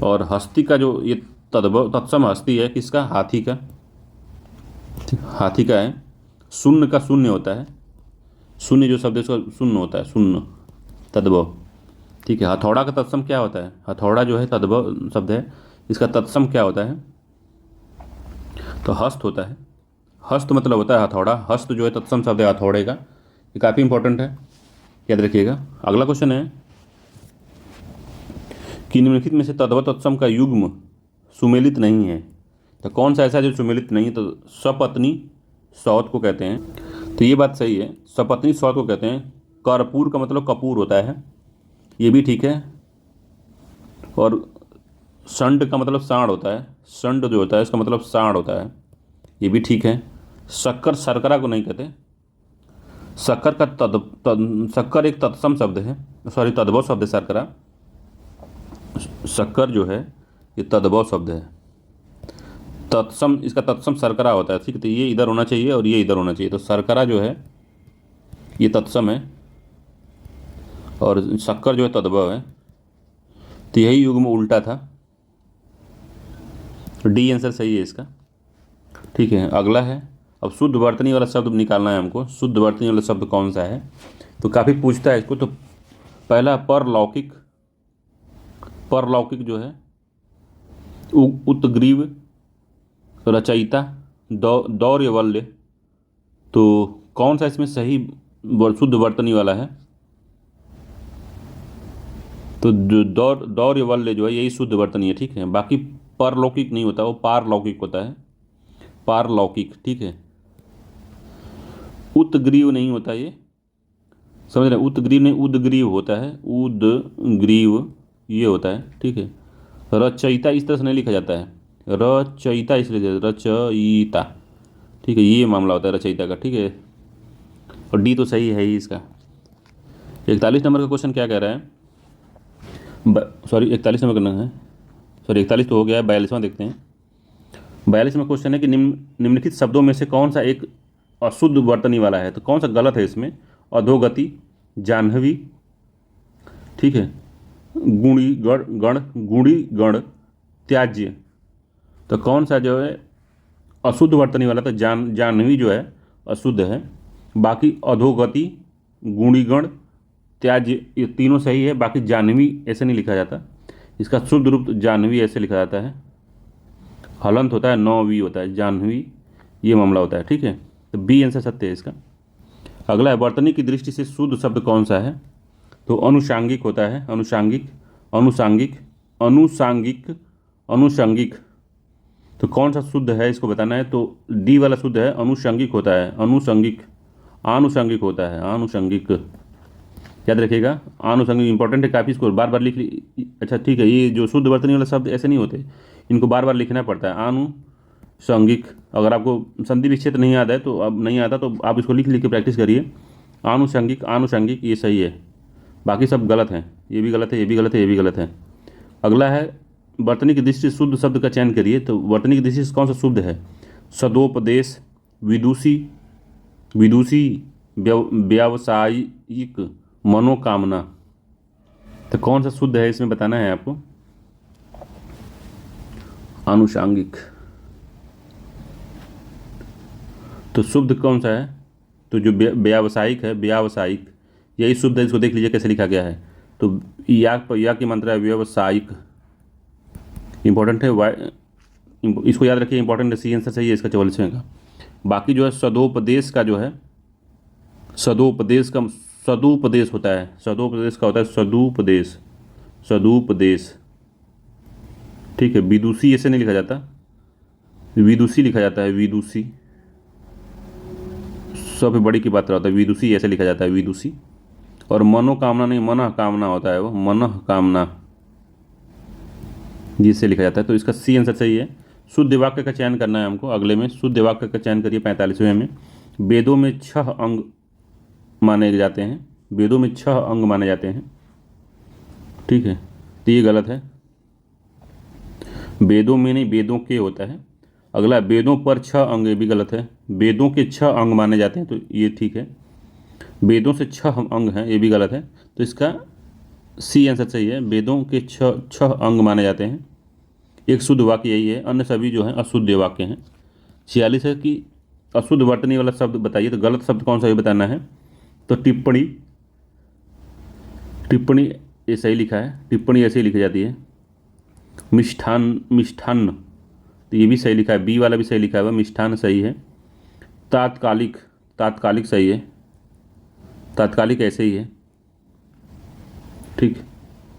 और हस्ती का जो ये तद्भव तत्सम हस्ती है किसका? हाथी का, हाथी का है। शून्य का शून्य होता है, शून्य जो शब्द है उसका शून्य होता है, शून्य तद्भव, ठीक है। हथौड़ा का तत्सम क्या होता है? हथौड़ा जो है तद्भव शब्द है, इसका तत्सम क्या होता है? तो हस्त होता है। हस्त मतलब होता है हथौड़ा। हस्त जो है तत्सम शब्द है हथौड़े का। ये काफ़ी इंपॉर्टेंट है, याद रखिएगा। अगला क्वेश्चन है कि निम्नलिखित में से तद्भव तत्सम का युग्म सुमेलित नहीं है। तो कौन सा ऐसा जो सुमेलित नहीं है? तो सपत्नी सौत को कहते हैं। तो ये बात सही है, सपत्नी सौत को कहते हैं। कर्पूर का मतलब कपूर होता है, ये भी ठीक है। और षंड का मतलब साँड़ होता है, षंड जो होता है इसका मतलब साँड़ होता है, ये भी ठीक है। शक्कर शर्करा को नहीं कहते। शक्कर का शक्कर एक तत्सम शब्द है, सॉरी तद्भव शब्द है शर्करा। शक्कर जो है ये तद्भव शब्द है। तत्सम, इसका तत्सम शर्करा होता है, ठीक है। तो ये इधर होना चाहिए और ये इधर होना चाहिए। तो शर्करा जो है ये तत्सम है और शक्कर जो है तद्भव है। तो यही युग्म उल्टा था, डी आंसर सही है इसका, ठीक है। अगला है, अब शुद्ध वर्तनी वाला शब्द निकालना है हमको। शुद्ध वर्तनी वाला शब्द कौन सा है? तो काफ़ी पूछता है इसको। तो पहला परलौकिक, परलौकिक जो है उत्ग्रीव, रचयिता, दौर्यवल्य। तो कौन सा इसमें सही शुद्ध वर्तनी वाला है? तो जो दौर्यवल्य जो है यही शुद्ध वर्तनी है, ठीक है। बाकी परलौकिक नहीं होता, वो पारलौकिक होता है, पारलौकिक, ठीक है। उत्ग्रीव नहीं होता, ये समझ रहे हैं? उत्ग्रीव नहीं, उद्ग्रीव होता है, उद्ग्रीव ये होता है, ठीक है। रचयिता इस तरह से नहीं लिखा जाता है, रचयिता इसलिए रचयिता, ठीक है। ये मामला होता है रचयिता का, ठीक है। और डी तो सही है ही इसका। 41 नंबर का क्वेश्चन क्या कह रहा है? सॉरी 41 नंबर करना है, सॉरी 41 तो हो गया है, 42वां देखते हैं। 42वां क्वेश्चन है कि निम्नलिखित शब्दों में से कौन सा एक अशुद्ध वर्तनी वाला है? तो कौन सा गलत है इसमें? अधोगति, जाह्नवी, ठीक है, गुणी गण, गुणी गण, त्याज्य। तो कौन सा जो है अशुद्ध वर्तनी वाला? तो जाह्नवी जो है अशुद्ध है। बाकी अधोगति, गुणीगण, त्याज्य ये तीनों सही है। बाकी जाह्नवी ऐसे नहीं लिखा जाता, इसका शुद्ध रूप जाह्नवी ऐसे लिखा जाता है। हलंत होता है, 9वी होता है, जाह्नवी ये मामला होता है, ठीक है। तो बी आंसर सत्य है इसका। अगला है, वर्तनी की दृष्टि से शुद्ध शब्द कौन सा है? तो अनुषांगिक होता है, अनुषांगिक, अनुषांगिक, अनुषांगिक, अनुषंगिक। तो कौन सा शुद्ध है इसको बताना है। तो डी वाला शुद्ध है, अनुषंगिक होता है, अनुषंगिक, आनुषंगिक होता है, आनुषंगिक, याद रखिएगा। आनुषंगिक इंपॉर्टेंट है काफ़ी, इसको बार बार लिख ली। अच्छा ठीक है, ये जो शुद्ध वर्तनी वाला शब्द ऐसे नहीं होते, इनको बार बार लिखना पड़ता है। आनुषंगिक, अगर आपको संधि विच्छेद नहीं आता है तो अब नहीं आता तो आप इसको लिख लिख के प्रैक्टिस करिए। आनुषंगिक, आनुषंगिक ये सही है, बाकी सब गलत हैं। ये भी गलत है, ये भी गलत है, ये भी गलत है। अगला है वर्तनी की दृष्टि से शुद्ध शब्द का चयन करिए। तो वर्तनी की दृष्टि से कौन सा शुद्ध है? सदोपदेश, विदुषी, विदुषी, व्यावसायिक, मनोकामना। तो कौन सा शुद्ध है इसमें बताना है आपको। आनुषांगिक। तो शुद्ध कौन सा है? तो जो व्यावसायिक है, व्यावसायिक, यही शुद्ध है। इसको देख लीजिए कैसे लिखा गया है। तो या की मात्रा है व्यावसायिक, इंपॉर्टेंट है। इसको याद रखिए, इंपॉर्टेंट है। सी आंसर सही है इसका 44वें का। बाकी जो है सदोपदेश का जो है, सदोपदेश का सदुपदेश होता है। सदोपदेश का होता है सदुपदेश, सदुपदेश, ठीक है। विदुषी ऐसे नहीं लिखा जाता, विदुषी लिखा जाता है, विदुषी। सब बड़ी की मात्रा होता है, विदुषी ऐसे लिखा जाता है, विदुषी। और मनोकामना नहीं, मनः कामना होता है वो, मनः कामना जिससे लिखा जाता है। तो इसका सी आंसर सही है। शुद्ध वाक्य का चयन करना है हमको। अगले में शुद्ध वाक्य का चयन करिए 45वें में। वेदों में 6 अंग माने जाते हैं, वेदों में 6 अंग माने जाते हैं, ठीक है। तो ये गलत है। वेदों में नहीं, वेदों के होता है। अगला वेदों पर 6 अंग, ये भी गलत है। वेदों के 6 अंग माने जाते हैं, तो ये ठीक है। वेदों से 6 अंग हैं, ये भी गलत है। तो इसका सी आंसर सही है। वेदों के 6 अंग माने जाते हैं। एक शुद्ध वाक्य यही है, अन्य सभी जो हैं अशुद्ध वाक्य हैं। 46 है कि अशुद्ध वर्तनी वाला शब्द बताइए। तो गलत शब्द कौन सा ये बताना है। तो टिप्पणी, टिप्पणी ये सही लिखा है, टिप्पणी ऐसे ही लिखी जाती है। मिष्ठान, मिष्ठान्न, तो ये भी सही लिखा है, बी वाला भी सही लिखा है, मिष्ठान सही है। तात्कालिक, तात्कालिक सही है, तात्कालिक ऐसे ही है, ठीक।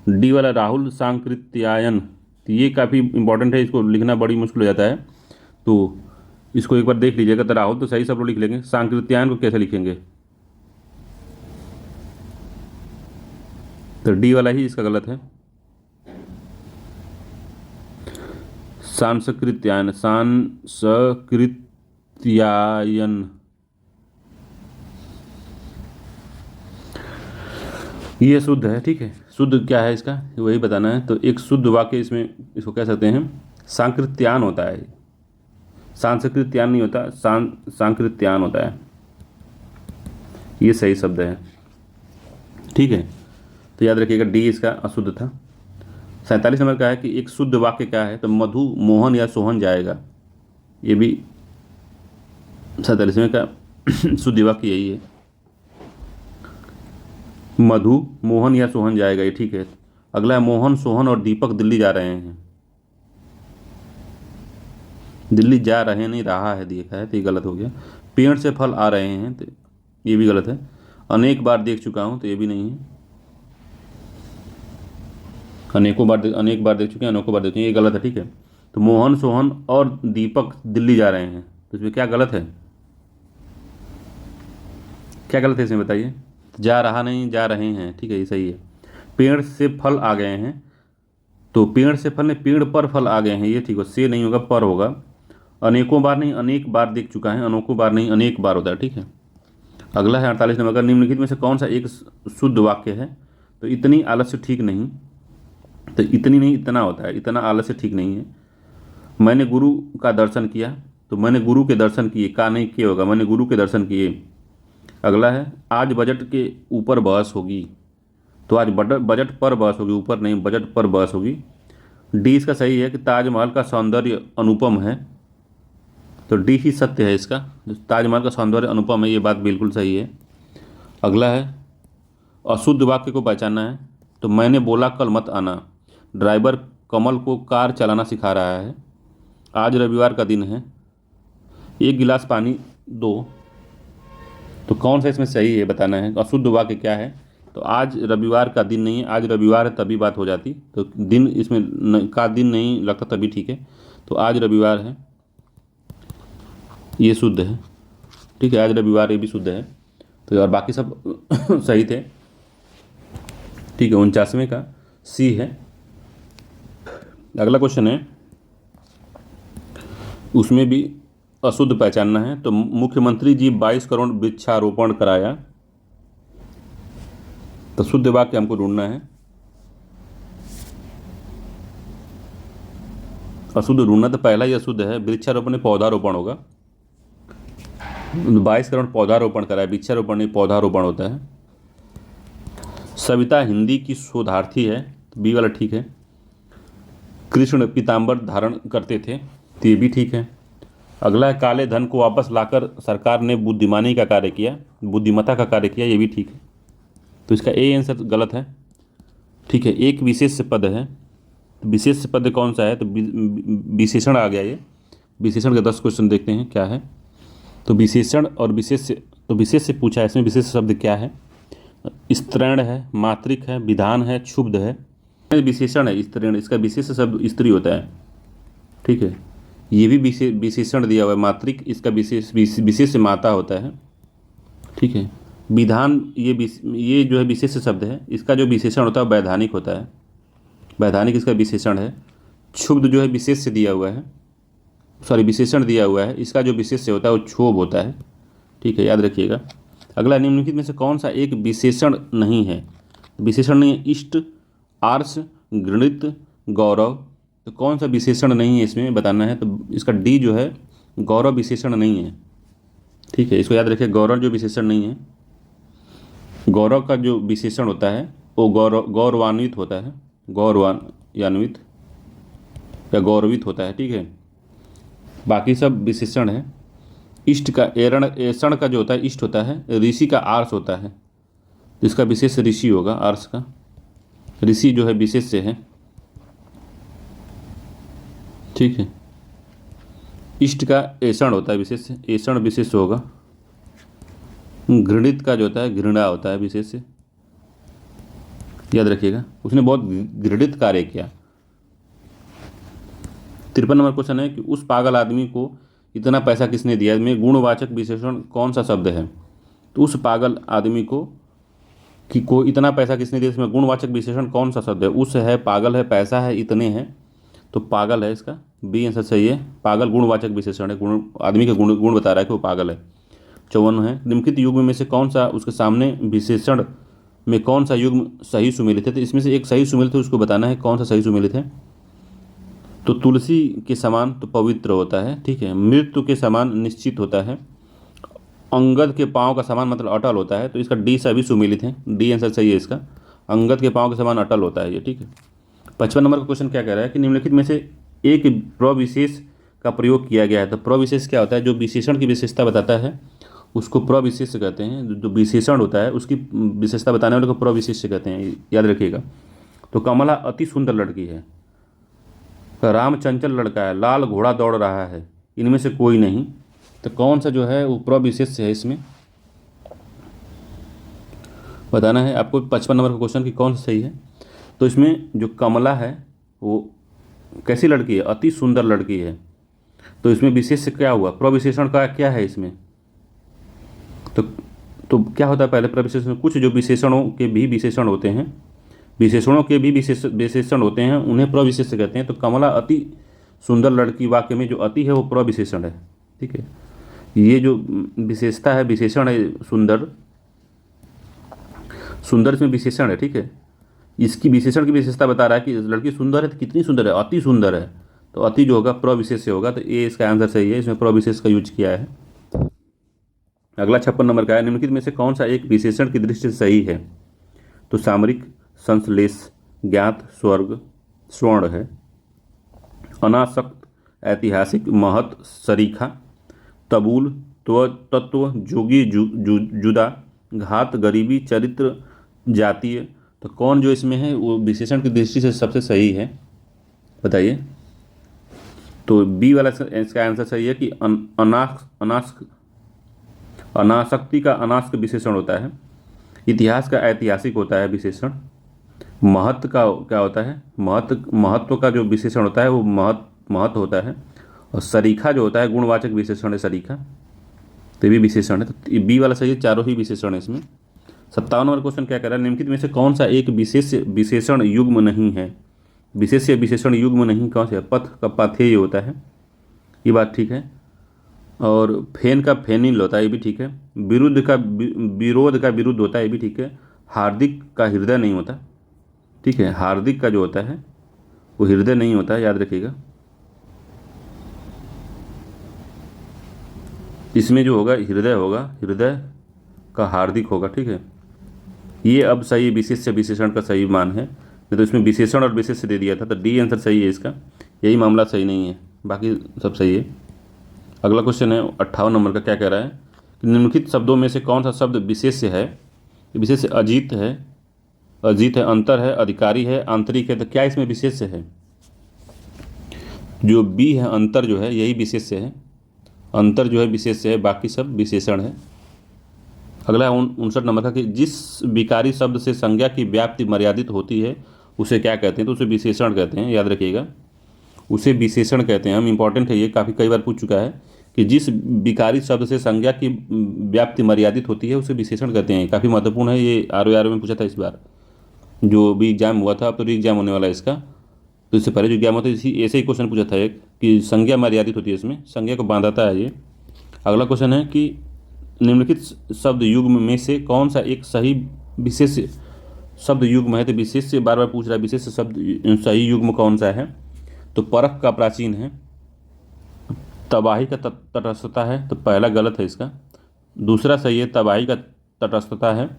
डी वाला राहुल सांकृत्यायन, तो ये काफ़ी इंपॉर्टेंट है, इसको लिखना बड़ी मुश्किल हो जाता है। तो इसको एक बार देख लीजिएगा। तो राहुल तो सही सब लोग लिख लेंगे, सांकृत्यायन को कैसे लिखेंगे। तो डी वाला ही इसका गलत है। सांस्कृत्यायन, सांस्कृत्यायन, ये शुद्ध है, ठीक है। शुद्ध क्या है इसका वही बताना है। तो एक शुद्ध वाक्य इसमें इसको कह सकते हैं सांकृत्यान होता है, सांस्कृत्यान नहीं होता, सांकृत्यान होता है, ये सही शब्द है, ठीक है। तो याद रखिएगा डी इसका अशुद्ध था। 47 नंबर का है कि एक शुद्ध वाक्य क्या है। तो मधु, मोहन या सोहन जाएगा, ये भी 47वें का शुद्ध वाक्य यही है। मधु, मोहन या सोहन जाएगा, ये ठीक है। अगला है मोहन, सोहन और दीपक दिल्ली जा रहे हैं। दिल्ली जा रहे नहीं, रहा है देखा है, तो ये गलत हो गया। पेड़ से फल आ रहे हैं, तो ये भी गलत है। अनेक बार देख चुका हूँ, तो ये भी नहीं है। अनेक बार देख चुके हैं, अनेकों बार देख चुके हैं, ये गलत है, ठीक है। तो मोहन, सोहन और दीपक दिल्ली जा रहे हैं, तो इसमें क्या गलत है, क्या गलत है इसमें बताइए। जा रहा नहीं, जा रहे हैं, ठीक है, ये सही है। पेड़ से फल आ गए हैं, तो पेड़ से फल नहीं, पेड़ पर फल आ गए हैं, ये ठीक है। से नहीं होगा, पर होगा। अनेकों बार नहीं, अनेक बार देख चुका है, अनेकों बार नहीं, अनेक बार होता है, ठीक है। अगला है 48 नंबर का, निम्नलिखित में से कौन सा एक शुद्ध वाक्य है। तो इतनी आलस्य ठीक नहीं, तो इतनी नहीं, इतना होता है, इतना आलस्य ठीक नहीं है। मैंने गुरु का दर्शन किया, तो मैंने गुरु के दर्शन किए, का नहीं किए होगा, मैंने गुरु के दर्शन किए। अगला है आज बजट के ऊपर बहस होगी, तो आज बजट पर बहस होगी, ऊपर नहीं, बजट पर बहस होगी। डी इसका सही है कि ताजमहल का सौंदर्य अनुपम है, तो डी ही सत्य है इसका। ताजमहल का सौंदर्य अनुपम है, ये बात बिल्कुल सही है। अगला है अशुद्ध वाक्य को पहचानना है। तो मैंने बोला कल मत आना, ड्राइवर कमल को कार चलाना सिखा रहा है। आज रविवार का दिन है, एक गिलास पानी दो, तो कौन सा इसमें सही है बताना है। अशुद्ध वाक्य क्या है। तो आज रविवार का दिन नहीं है, आज रविवार है तभी बात हो जाती, तो दिन इसमें का दिन नहीं लगता तभी ठीक है। तो आज रविवार है, ये शुद्ध है, ठीक है। आज रविवार ये भी शुद्ध है। तो और बाकी सब सही थे, ठीक है। 49वें का सी है। अगला क्वेश्चन है, उसमें भी अशुद्ध पहचानना है। तो मुख्यमंत्री जी 22 करोड़ वृक्षारोपण कराया, तो शुद्ध वाक्य हमको ढूंढना है। अशुद्ध ढूंढना तो पहला ही अशुद्ध है। वृक्षारोपण में पौधारोपण होगा। 22 करोड़ पौधारोपण करा है, वृक्षारोपण नहीं पौधारोपण होता है। सविता हिंदी की शोधार्थी है, तो बी वाला ठीक है। कृष्ण पीताम्बर धारण करते थे, तो ये भी ठीक है। अगला है काले धन को वापस लाकर सरकार ने बुद्धिमानी का कार्य किया, बुद्धिमत्ता का कार्य किया, ये भी ठीक है। तो इसका ए आंसर गलत है। ठीक है, एक विशेष पद है, तो विशेष पद कौन सा है, तो विशेषण आ गया ये। विशेषण का 10 क्वेश्चन देखते हैं क्या है। तो विशेषण और विशेष, तो विशेष से पूछा है, इसमें विशेष शब्द क्या है। स्त्रीण है, मात्रिक है, विधान है, क्षुब्ध है। विशेषण है स्त्रीण, इसका विशेष शब्द स्त्री होता है। ठीक है, ये भी विशेषण दिया हुआ है मात्रिक, इसका विशेष माता होता है। ठीक है, विधान ये जो है विशेष शब्द है, इसका जो विशेषण होता है वैधानिक होता है। वैधानिक इसका विशेषण है। क्षुब्ध जो है विशेष से दिया हुआ है, सॉरी विशेषण दिया हुआ है, इसका जो विशेष से होता है वो क्षोभ होता है। ठीक है, याद रखिएगा। अगला, निम्नलिखित में से कौन सा एक विशेषण नहीं है। विशेषण नहीं है, इष्ट, आर्ष, घृणित, गौरव। तो कौन सा विशेषण नहीं है इसमें बताना है। तो इसका डी जो है गौरव विशेषण नहीं है। ठीक है, इसको याद रखिए, गौरव जो विशेषण नहीं है। गौरव का जो विशेषण होता है वो गौरवान्वित होता है, गौरवान्वित या गौरवित होता है। ठीक है, बाकी सब विशेषण है। इष्ट का एषण का जो होता है इष्ट होता है। ऋषि का आर्ष होता है, तो इसका विशेष ऋषि होगा। आर्ष का ऋषि जो है विशेष से है। ठीक है, इष्ट का एषण होता है विशेष से, एषण विशेष होगा। घृणित का जो होता है घृणा होता है विशेष से, याद रखिएगा। उसने बहुत घृणित कार्य किया। 53 नंबर क्वेश्चन है कि उस पागल आदमी को इतना पैसा किसने दिया। में गुणवाचक विशेषण कौन सा शब्द है। तो उस पागल आदमी को इतना पैसा किसने दिया, इसमें गुणवाचक विशेषण कौन सा शब्द है। उस है, पागल है, पैसा है, इतने हैं, तो पागल है इसका बी आंसर सही है। पागल गुणवाचक विशेषण है, गुण आदमी के गुण बता रहा है कि वो पागल है। 54 है, निम्नलिखित युग्म में से कौन सा, उसके सामने विशेषण में कौन सा युग्म सही सुमेलित है। तो इसमें से एक सही सुमेलित है, उसको बताना है कौन सा सही सुमेलित है। तो तुलसी के समान तो पवित्र होता है। ठीक है, मृत्यु के समान निश्चित होता है। अंगद के पाँव का समान मतलब अटल होता है, तो इसका डी सभी सुमेलित है, डी आंसर सही है इसका। अंगद के पाँव के समान अटल होता है ये। ठीक है, 55 नंबर का क्वेश्चन क्या कह रहा है कि निम्नलिखित में से एक प्रविशेष का प्रयोग किया गया है। तो प्रविशेष क्या होता है, जो विशेषण की विशेषता बताता है उसको प्रविशेष कहते हैं। जो विशेषण होता है उसकी विशेषता बताने वाले को प्रविशेष कहते हैं, याद रखिएगा। तो कमला अति सुंदर लड़की है, राम चंचल लड़का है, लाल घोड़ा दौड़ रहा है, इनमें से कोई नहीं। तो कौन सा जो है वो प्रविशेष है, इसमें बताना है आपको। 55 नंबर का क्वेश्चन कि कौन सा सही है। तो इसमें जो कमला है वो कैसी लड़की है, अति सुंदर लड़की है। तो इसमें विशेष से क्या हुआ, प्रविशेषण का क्या है इसमें। तो क्या होता है, पहले प्रविशेषण कुछ जो विशेषणों के भी विशेषण होते हैं, विशेषणों के भी विशेषण होते हैं, उन्हें प्रविशेष कहते हैं। तो कमला अति सुंदर लड़की, वाक्य में जो अति है वो प्रविशेषण है। ठीक है, ये जो विशेषता है विशेषण है सुंदर, सुंदर इसमें विशेषण है। ठीक है, इसकी विशेषण की विशेषता बता रहा है कि लड़की सुंदर है, तो कितनी सुंदर है, अति सुंदर है। तो अति जो होगा प्रविशेष से होगा, तो ये इसका आंसर सही है, इसमें प्रविशेष का यूज किया है। अगला 56 नंबर का है, निम्नलिखित में से कौन सा एक विशेषण की दृष्टि से सही है। तो सामरिक, संश्लेष, ज्ञात, स्वर्ग, स्वर्ण है। अनासक्त, ऐतिहासिक, महत, सरीखा, तबूल, तत्व, जोगी, जुदा, घात, गरीबी, चरित्र, जातीय। तो कौन जो इसमें है वो विशेषण की दृष्टि से सबसे सही है, बताइए। तो बी वाला इसका आंसर सही है कि अनासक्ति का अनास्क विशेषण होता है। इतिहास का ऐतिहासिक होता है विशेषण। महत्व का क्या होता है, महत्व का जो विशेषण होता है वो महत्व होता है। और सरीखा जो होता है गुणवाचक विशेषण है, सरीखा, तो ये भी विशेषण है। तो बी वाला सही है, चारों ही विशेषण है इसमें। 57 नंबर क्वेश्चन क्या कह रहा है, निम्नलिखित में से कौन सा एक विशेषण युग्म नहीं है। विशेष विशेषण युग्म नहीं कौन सा, पथ का पाथेय होता है, ये बात ठीक है। और फेन का फेनिल होता है, ये भी ठीक है। विरोध का विरुद्ध होता है, ये भी ठीक है। हार्दिक का हृदय नहीं होता। ठीक है, हार्दिक का जो होता है वो हृदय नहीं होता है, याद रखिएगा। इसमें जो होगा हृदय का हार्दिक होगा, ठीक है। ये अब सही विशेष्य विशेषण का सही मान है, नहीं तो इसमें विशेषण और विशेष्य दे दिया था, तो डी आंसर सही है इसका। यही मामला सही नहीं है, बाकी सब सही है। अगला क्वेश्चन है 58 नंबर का, क्या कह रहा है कि निम्नलिखित शब्दों में से कौन सा शब्द विशेष्य है। विशेष्य अजीत है, अंतर है, अधिकारी है, आंतरिक है, तो क्या इसमें विशेष्य है। जो बी है अंतर जो है यही विशेष्य है, अंतर जो है विशेष्य है, बाकी सब विशेषण है। अगला है 59 नंबर का कि जिस विकारी शब्द से संज्ञा की व्याप्ति मर्यादित होती है उसे क्या कहते हैं, तो उसे विशेषण कहते हैं, याद रखिएगा, उसे विशेषण कहते हैं। हम इंपॉर्टेंट है, ये काफ़ी कई बार पूछ चुका है कि जिस विकारी शब्द से संज्ञा की व्याप्ति मर्यादित होती है उसे विशेषण कहते हैं। काफ़ी महत्वपूर्ण है, ये आर में पूछा था इस बार जो भी एग्जाम हुआ था, अब तो री एग्जाम होने वाला है इसका। तो इससे पहले जो एग्जाम होता है इसी ऐसे ही क्वेश्चन पूछा था एक कि संज्ञा मर्यादित होती है, इसमें संज्ञा को बांधाता है ये। अगला क्वेश्चन है कि निम्नलिखित शब्द युग्म में से कौन सा एक सही विशेष शब्द युग्म है, तो विशेष से बार बार पूछ रहा है विशेष शब्द सही युग्म कौन सा है, तो परख का प्राचीन है, तबाही का तटस्थता है, तो पहला गलत है इसका। दूसरा सही है, तबाही का तटस्थता है,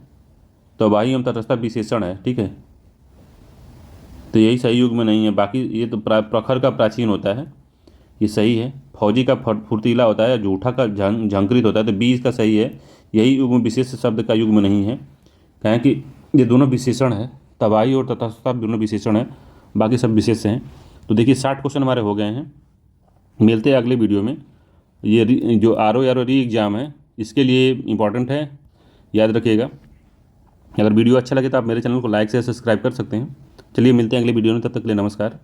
तबाही एवं तटस्थता विशेषण है, ठीक है, तो यही सही युग्म नहीं है। बाकी ये तो प्रखर का प्राचीन होता है, ये सही है। फौजी का फुर्तीला होता है, जूठा का झंकृत होता है, तो बी इसका सही है। यही युग्म विशेष शब्द का युग्म नहीं है, कहें कि ये दोनों विशेषण है, तबाही और तटस्थता दोनों विशेषण है, बाकी सब विशेष हैं। तो देखिए 60 क्वेश्चन हमारे हो गए हैं। मिलते हैं अगले वीडियो में। ये जो आर ओ री एग्ज़ाम है इसके लिए इम्पॉर्टेंट है, याद रखिएगा। अगर वीडियो अच्छा लगे तो आप मेरे चैनल को लाइक से सब्सक्राइब कर सकते हैं। चलिए मिलते हैं अगले वीडियो में, तब तक के लिए नमस्कार।